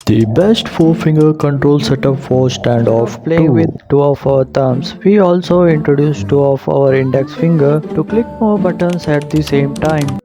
The best 4-finger control setup for standoff. Playing with 2 of our thumbs, we also introduced 2 of our index finger to click more buttons at the same time.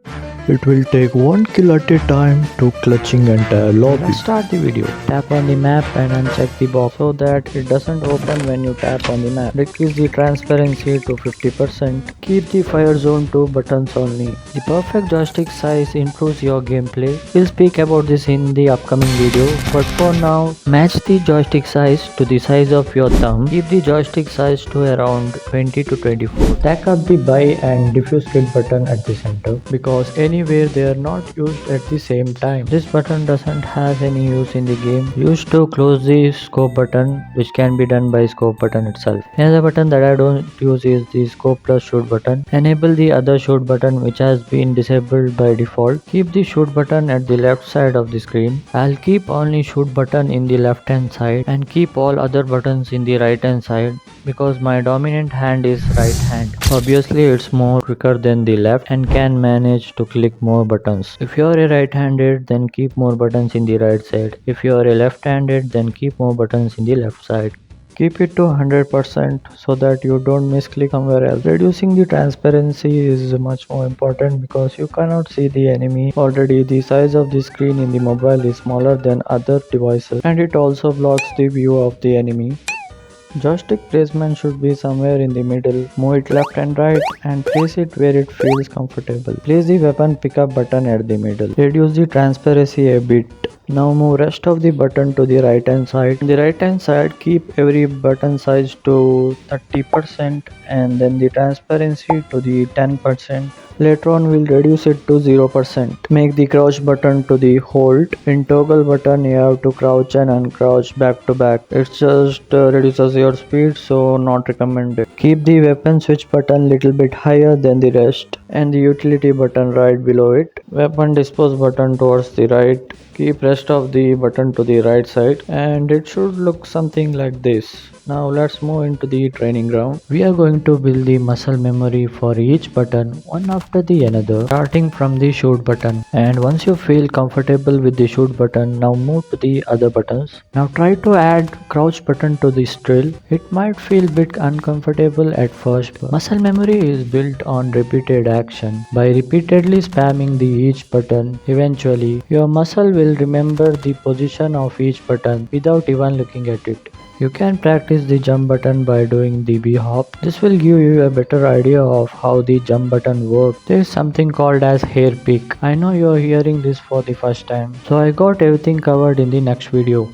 It will take 1 kill at a time to clutching entire lobby. Let's start the video. Tap on the map and uncheck the box so that it doesn't open when you tap on the map. Decrease the transparency to 50%. Keep the fire zone 2 buttons only. The perfect joystick size improves your gameplay. We'll speak about this in the upcoming video, but for now, match the joystick size to the size of your thumb. Keep the joystick size to around 20 to 24. Stack up the buy and diffuse kit button at the center because anywhere they are not used at the same time. This button doesn't have any use in the game. Used to close the scope button, which can be done by scope button itself. Another button that I don't use is the scope plus shoot button. Enable the other shoot button which has been disabled by default. Keep the shoot button at the left side of the screen. I'll keep only shoot button in the left hand side and keep all other buttons in the right hand side because my dominant hand is right hand. Obviously it's more quicker than the left and can manage to click more buttons. If you are a right-handed, then keep more buttons in the right side. If you are a left-handed, then keep more buttons in the left side. Keep it to 100% so that you don't misclick somewhere else. Reducing the transparency is much more important because you cannot see the enemy. Already the size of the screen in the mobile is smaller than other devices and it also blocks the view of the enemy. Joystick placement should be somewhere in the middle. Move it left and right and place it where it feels comfortable. Place the weapon pickup button at the middle. Reduce the transparency a bit. Now move rest of the button to the right hand side. On the right hand side, keep every button size to 30% and then the transparency to the 10%. Later on we'll reduce it to 0%. Make the crouch button to the hold. In toggle button you have to crouch and uncrouch back to back. It just reduces your speed, so not recommended. Keep the weapon switch button little bit higher than the rest and the utility button right below it. Weapon dispose button towards the right. Keep rest of the button to the right side and it should look something like this. Now let's move into the training ground. We are going to build the muscle memory for each button one after the another, starting from the shoot button. And once you feel comfortable with the shoot button, now move to the other buttons. Now try to add crouch button to this drill. It might feel bit uncomfortable at first, but muscle memory is built on repeated action. By repeatedly spamming the each button, eventually your muscle will remember the position of each button without even looking at it. You can practice the jump button by doing the B-hop. This will give you a better idea of how the jump button works. There is something called as hair pick. I know you are hearing this for the first time, so I got everything covered in the next video.